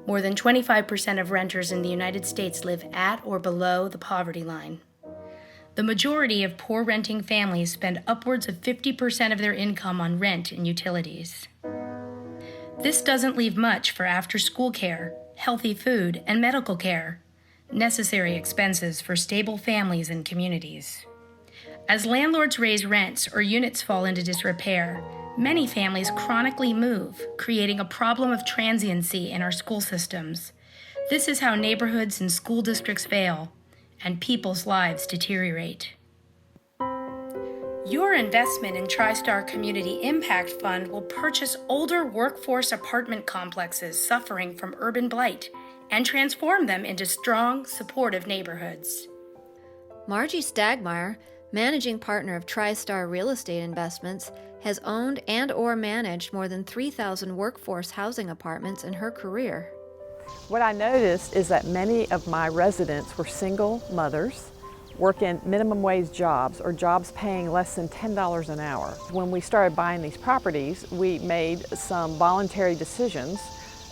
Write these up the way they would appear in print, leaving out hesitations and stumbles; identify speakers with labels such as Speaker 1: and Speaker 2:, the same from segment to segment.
Speaker 1: More than 25% of renters in the United States live at or below the poverty line. The majority of poor renting families spend upwards of 50% of their income on rent and utilities. This doesn't leave much for after-school care, healthy food, and medical care, necessary expenses for stable families and communities. As landlords raise rents or units fall into disrepair, many families chronically move, creating a problem of transiency in our school systems. This is how neighborhoods and school districts fail, and people's lives deteriorate. Your investment in TriStar Community Impact Fund will purchase older workforce apartment complexes suffering from urban blight and transform them into strong, supportive neighborhoods.
Speaker 2: Margie Stagg, managing partner of TriStar Real Estate Investments, has owned and/or managed more than 3,000 workforce housing apartments in her career.
Speaker 3: What I noticed is that many of my residents were single mothers, working minimum wage jobs or jobs paying less than $10 an hour. When we started buying these properties, we made some voluntary decisions.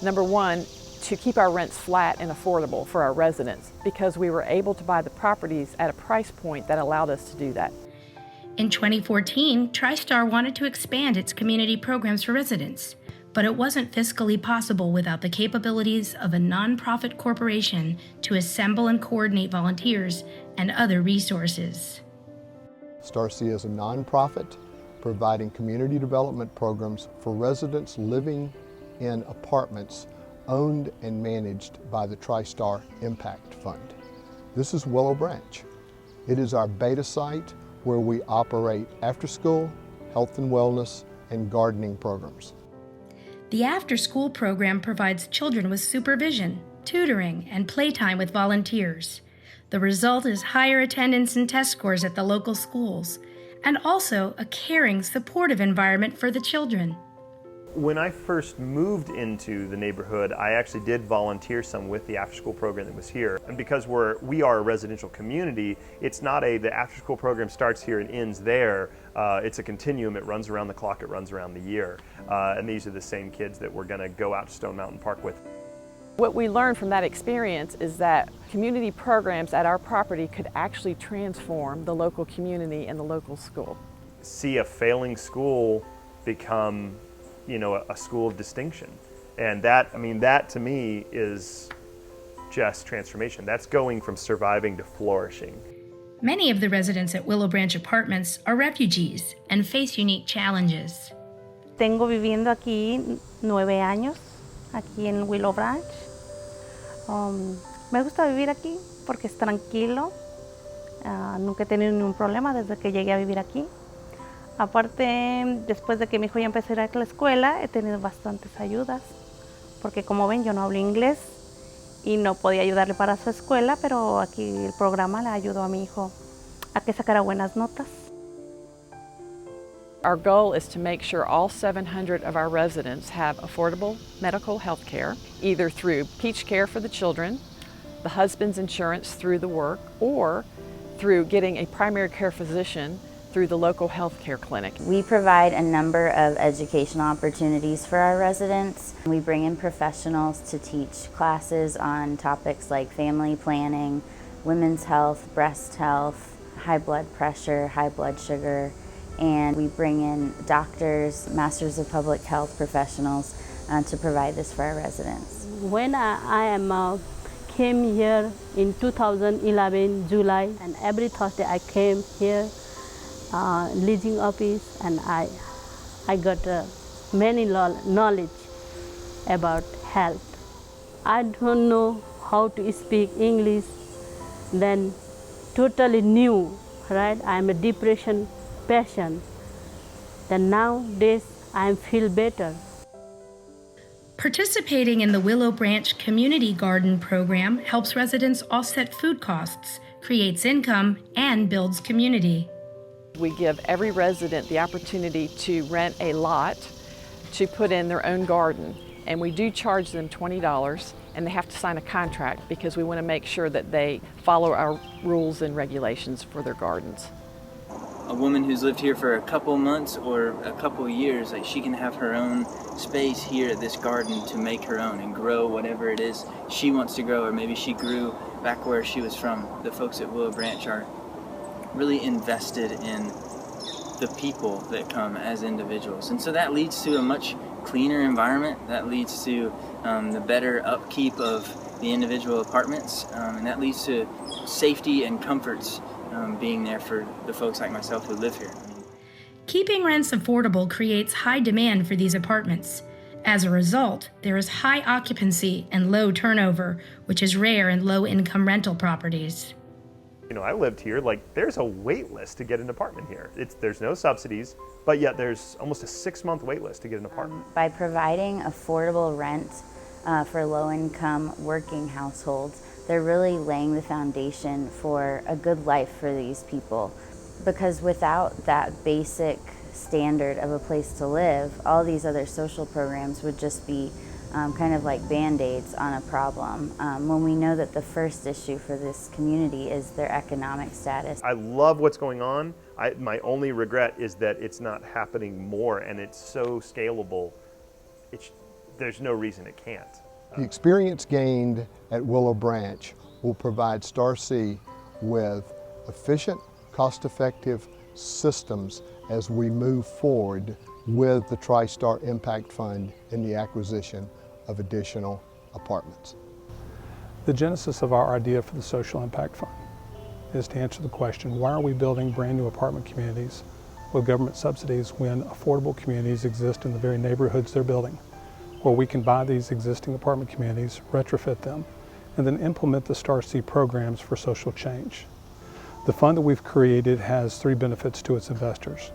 Speaker 3: Number one, to keep our rents flat and affordable for our residents, because we were able to buy the properties at a price point that allowed us to do that.
Speaker 1: In 2014, TriStar wanted to expand its community programs for residents, but it wasn't fiscally possible without the capabilities of a nonprofit corporation to assemble and coordinate volunteers and other resources.
Speaker 4: Starseed is a nonprofit providing community development programs for residents living in apartments owned and managed by the TriStar Impact Fund. This is Willow Branch. It is our beta site where we operate after-school, health and wellness, and gardening programs.
Speaker 1: The after-school program provides children with supervision, tutoring, and playtime with volunteers. The result is higher attendance and test scores at the local schools, and also a caring, supportive environment for the children.
Speaker 5: When I first moved into the neighborhood, I actually did volunteer some with the after-school program that was here. And because we are a residential community, it's not the after-school program starts here and ends there. It's a continuum. It runs around the clock. It runs around the year. And these are the same kids that we're going to go out to Stone Mountain Park with.
Speaker 3: What we learned from that experience is that community programs at our property could actually transform the local community and the local school.
Speaker 5: See a failing school become a school of distinction. And that to me is just transformation. That's going from surviving to flourishing.
Speaker 1: Many of the residents at Willow Branch Apartments are refugees and face unique challenges.
Speaker 6: Tengo viviendo aquí 9 años, aquí en Willow Branch. Me gusta vivir aquí porque es tranquilo. Nunca he tenido ningún problema desde que llegué a vivir aquí. Aparte, después de que mi hijo ya empezó a ir a la escuela, he tenido bastantes ayudas, porque como ven, yo no hablo inglés y no podía ayudarle para su escuela, pero aquí el programa le ayudó a mi hijo a que sacara buenas notas.
Speaker 3: Our goal is to make sure all 700 of our residents have affordable medical health care, either through Peach Care for the children, the husband's insurance through the work, or through getting a primary care physician through the local health care clinic.
Speaker 7: We provide a number of educational opportunities for our residents. We bring in professionals to teach classes on topics like family planning, women's health, breast health, high blood pressure, high blood sugar, and we bring in doctors, masters of public health professionals to provide this for our residents.
Speaker 6: When I came here in 2011, July, and every Thursday I came here leasing office, and I got many knowledge about health. I don't know how to speak English, then totally new, right? I'm a depression patient. Then nowadays I feel better.
Speaker 1: Participating in the Willow Branch Community Garden program helps residents offset food costs, creates income, and builds community.
Speaker 3: We give every resident the opportunity to rent a lot to put in their own garden, and we do charge them $20, and they have to sign a contract because we want to make sure that they follow our rules and regulations for their gardens.
Speaker 8: a woman who's lived here for a couple months or a couple years, like she can have her own space here at this garden to make her own and grow whatever it is she wants to grow, or maybe she grew back where she was from. The folks at Willow Branch are really invested in the people that come as individuals, and so that leads to a much cleaner environment. That leads to the better upkeep of the individual apartments, and that leads to safety and comforts being there for the folks like myself who live here.
Speaker 1: Keeping rents affordable creates high demand for these apartments. As a result, there is high occupancy and low turnover, which is rare in low-income rental properties.
Speaker 5: You know, I lived here, like there's a wait list to get an apartment here. There's no subsidies, but yet there's almost a 6-month wait list to get an apartment.
Speaker 7: By providing affordable rent for low-income working households, they're really laying the foundation for a good life for these people. Because without that basic standard of a place to live, all these other social programs would just be kind of like Band-Aids on a problem, when we know that the first issue for this community is their economic status.
Speaker 5: I love what's going on. My only regret is that it's not happening more, and it's so scalable, there's no reason it can't.
Speaker 4: The experience gained at Willow Branch will provide Starseed with efficient, cost-effective systems as we move forward with the TriStar Impact Fund in the acquisition of additional apartments.
Speaker 9: The genesis of our idea for the Social Impact Fund is to answer the question, why are we building brand new apartment communities with government subsidies when affordable communities exist in the very neighborhoods they're building, where we can buy these existing apartment communities, retrofit them, and then implement the Starseed programs for social change. The fund that we've created has 3 benefits to its investors.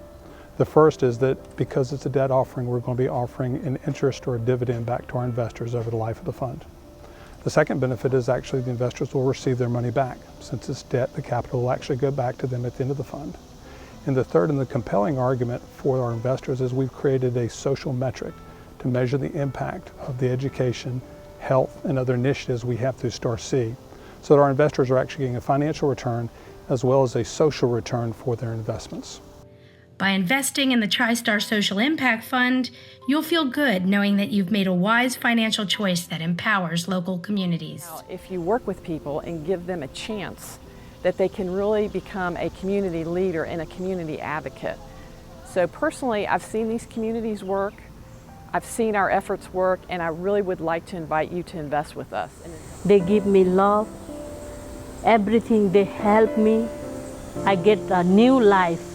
Speaker 9: The first is that because it's a debt offering, we're going to be offering an interest or a dividend back to our investors over the life of the fund. The second benefit is actually the investors will receive their money back. Since it's debt, the capital will actually go back to them at the end of the fund. And the third and the compelling argument for our investors is we've created a social metric to measure the impact of the education, health, and other initiatives we have through Starseed, so that our investors are actually getting a financial return as well as a social return for their investments.
Speaker 1: By investing in the TriStar Social Impact Fund, you'll feel good knowing that you've made a wise financial choice that empowers local communities.
Speaker 3: Now, if you work with people and give them a chance, that they can really become a community leader and a community advocate. So personally, I've seen these communities work, I've seen our efforts work, and I really would like to invite you to invest with us.
Speaker 6: They give me love, everything, they help me. I get a new life.